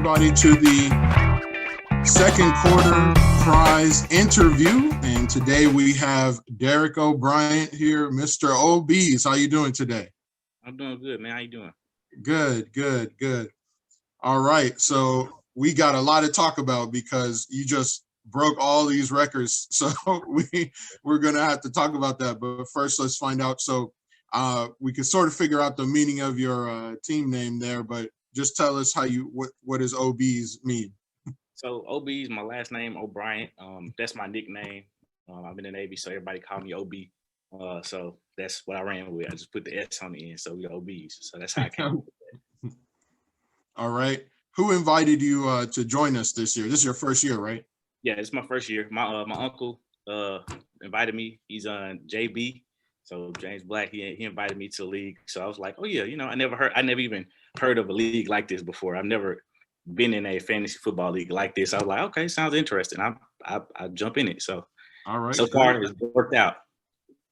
everybody to the second quarter prize interview. And today we have Derek O'Brien here, Mr. OBs. How you doing today? I'm doing good, man. How you doing? Good. All right. So we got a lot to talk about because you just broke all these records. So we're gonna have to talk about that. But first, let's find out. So we can sort of figure out the meaning of your team name there, but just tell us what does OBs mean? So OB is my last name, O'Brien. That's my nickname. I'm in the Navy, so everybody call me OB. So that's what I ran with. I just put the S on the end, so we OBs. So that's how I came up with that. All right. Who invited you to join us this year? This is your first year, right? Yeah, it's my first year. My uncle invited me. He's on JB. So James Black, he invited me to the league. So I was like, oh yeah, I never even heard of a league like this before. I've never been in a fantasy football league like this. I was like, okay, sounds interesting. I jump in it. So all right. So far it's worked out.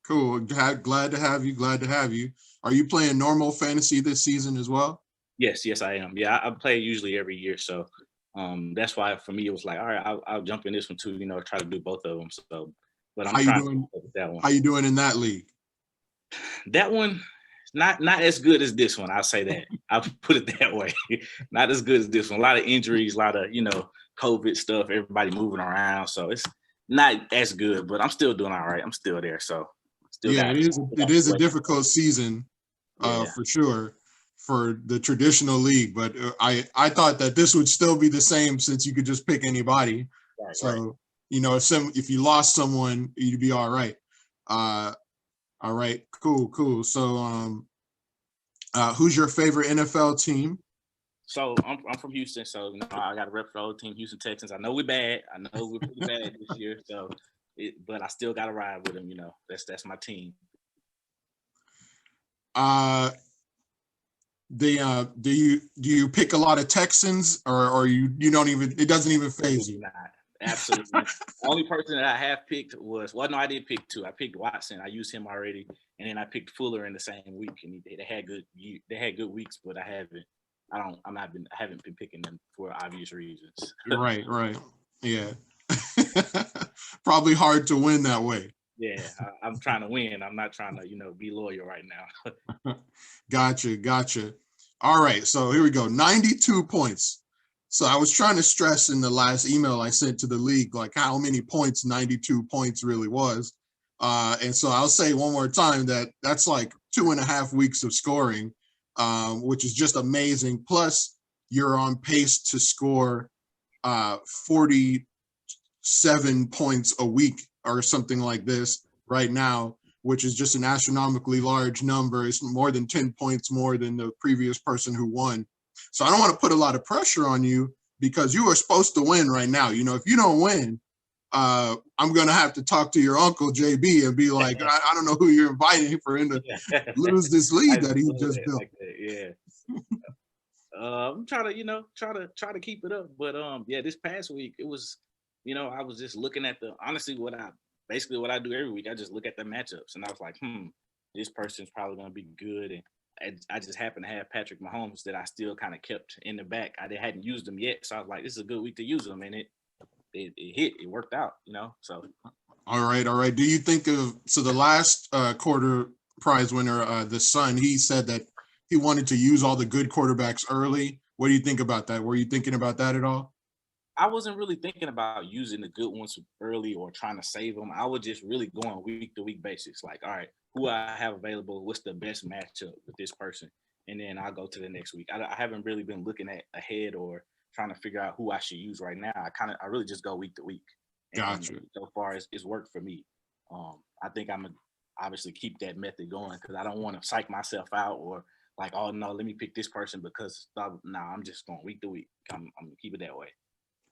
Cool. Glad to have you. Are you playing normal fantasy this season as well? Yes, I am. Yeah, I play usually every year. So that's why for me it was like, all right, I'll jump in this one too. Try to do both of them. So, but I'm trying to do that one. How you doing in that league? That one, not as good as this one. I'll say that. I'll put it that way. Not as good as this one. A lot of injuries, a lot of COVID stuff. Everybody moving around, so it's not as good. But I'm still doing all right. I'm still there. So still it is a difficult season, for sure, for the traditional league. But I thought that this would still be the same since you could just pick anybody. Right, so right. If you lost someone, you'd be all right. All right, cool. So, who's your favorite NFL team? So I'm from Houston, so I got a rep for the whole team, Houston Texans. I know we're bad. I know we're pretty bad this year. So, but I still got to ride with them. That's my team. Do you pick a lot of Texans, or you don't even? It doesn't even faze you. Not. Absolutely. The only person that I have picked I did pick two. I picked Watson. I used him already, and then I picked Fuller in the same week, and they had good weeks, but I haven't been picking them for obvious reasons. Right. Yeah. Probably hard to win that way. Yeah, I'm trying to win. I'm not trying to, be loyal right now. Gotcha. All right, so here we go. 92 points. So I was trying to stress in the last email I sent to the league, like how many points 92 points really was. And so I'll say one more time that's like 2.5 weeks of scoring, which is just amazing. Plus, you're on pace to score 47 points a week or something like this right now, which is just an astronomically large number. It's more than 10 points more than the previous person who won. So I don't want to put a lot of pressure on you because you are supposed to win right now. If you don't win, I'm going to have to talk to your uncle, JB, and be like, I don't know who you're inviting for him to lose this lead that he just built. Like that. Yeah. I'm trying to try to keep it up. But this past week, it was, I was just looking at honestly what I do every week. I just look at the matchups and I was like, this person's probably going to be good. And I just happened to have Patrick Mahomes that I still kind of kept in the back. I hadn't used them yet. So I was like, this is a good week to use them. And it hit, it worked out, so. All right. Do you think the last quarter prize winner, the son, he said that he wanted to use all the good quarterbacks early. What do you think about that? Were you thinking about that at all? I wasn't really thinking about using the good ones early or trying to save them. I was just really going week to week basis. Like, all right, who I have available, what's the best matchup with this person? And then I'll go to the next week. I haven't really been looking at ahead or trying to figure out who I should use right now. I really just go week to week. And gotcha. So far, it's worked for me. I think I'm gonna obviously keep that method going because I don't want to psych myself out or like, oh no, let me pick this person because I'm just going week to week. I'm gonna keep it that way.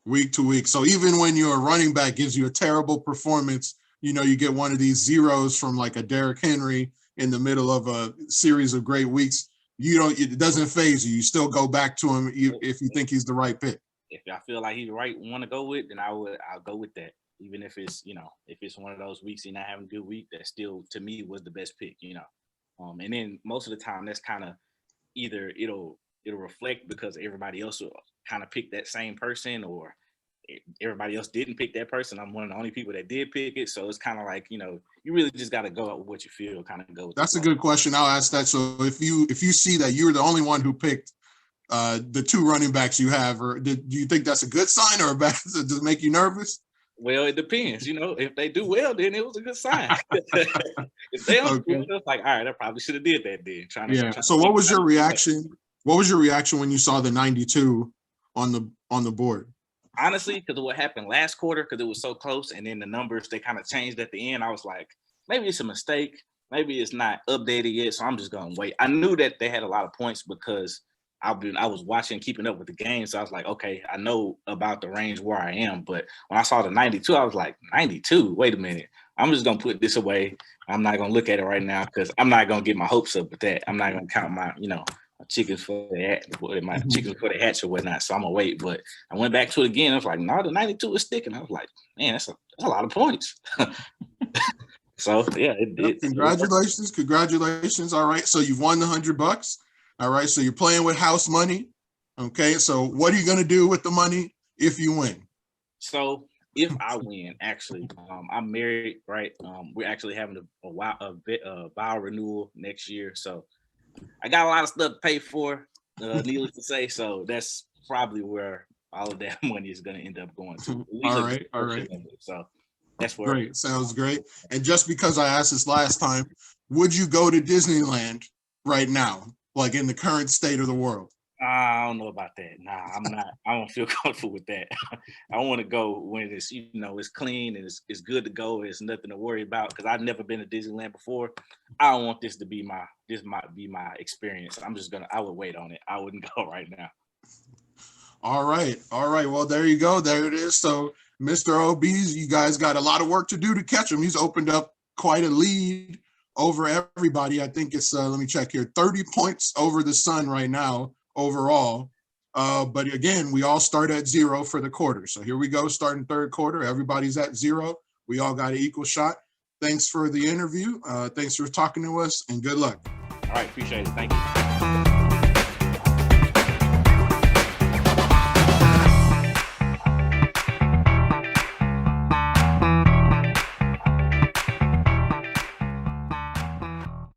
Week to week. So even when your running back gives you a terrible performance, you get one of these zeros from like a Derrick Henry in the middle of a series of great weeks. It doesn't faze you. You still go back to him if you think he's the right pick. If I feel like he's the right one to go with, then I'll go with that. Even if it's, if it's one of those weeks and not having a good week, that still to me was the best pick, And then most of the time that's kind of either it'll reflect because everybody else kind of picked that same person, or everybody else didn't pick that person. I'm one of the only people that did pick it. So it's kind of like, you really just got to go out with what you feel, kind of go with That's a good question. I'll ask that. So if you see that you're the only one who picked the 2 running backs you have, or do you think that's a good sign or a bad? Does it make you nervous? Well, it depends. If they do well, then it was a good sign. If they don't do well, it's like, all right, I probably should have did that then. So what was your reaction? What was your reaction when you saw the 92 on the board? Honestly, because of what happened last quarter, because it was so close, and then the numbers, they kind of changed at the end. I was like, maybe it's a mistake. Maybe it's not updated yet, so I'm just going to wait. I knew that they had a lot of points because I was watching, keeping up with the game, so I was like, okay, I know about the range where I am. But when I saw the 92, I was like, 92? Wait a minute. I'm just going to put this away. I'm not going to look at it right now because I'm not going to get my hopes up with that. I'm not going to count my, my chickens for the hatch or whatnot. So I'm going to wait. But I went back to it again. I was like, no, the 92 is sticking. I was like, man, that's a lot of points. So, yeah. Congratulations. All right. So you've won the $100. All right. So you're playing with house money. Okay. So what are you going to do with the money if you win? So if I win, actually, I'm married, right? We're actually having a vow renewal next year. So I got a lot of stuff to pay for, needless to say. So that's probably where all of that money is going to end up going to. All right. So that's where. Great. Sounds great. And just because I asked this last time, would you go to Disneyland right now, like in the current state of the world? I don't know about that. Nah, I'm not. I don't feel comfortable with that. I want to go when it's it's clean and it's good to go. There's nothing to worry about because I've never been to Disneyland before. I don't want this to be my experience. I would wait on it. I wouldn't go right now. All right. Well, there you go. There it is. So Mr. OBs, you guys got a lot of work to do to catch him. He's opened up quite a lead over everybody. I think it's let me check here, 30 points over the Sun right now overall. But again, we all start at 0 for the quarter. So here we go, starting third quarter. Everybody's at 0. We all got an equal shot. Thanks for the interview. Thanks for talking to us, and good luck. All right, appreciate it. Thank you.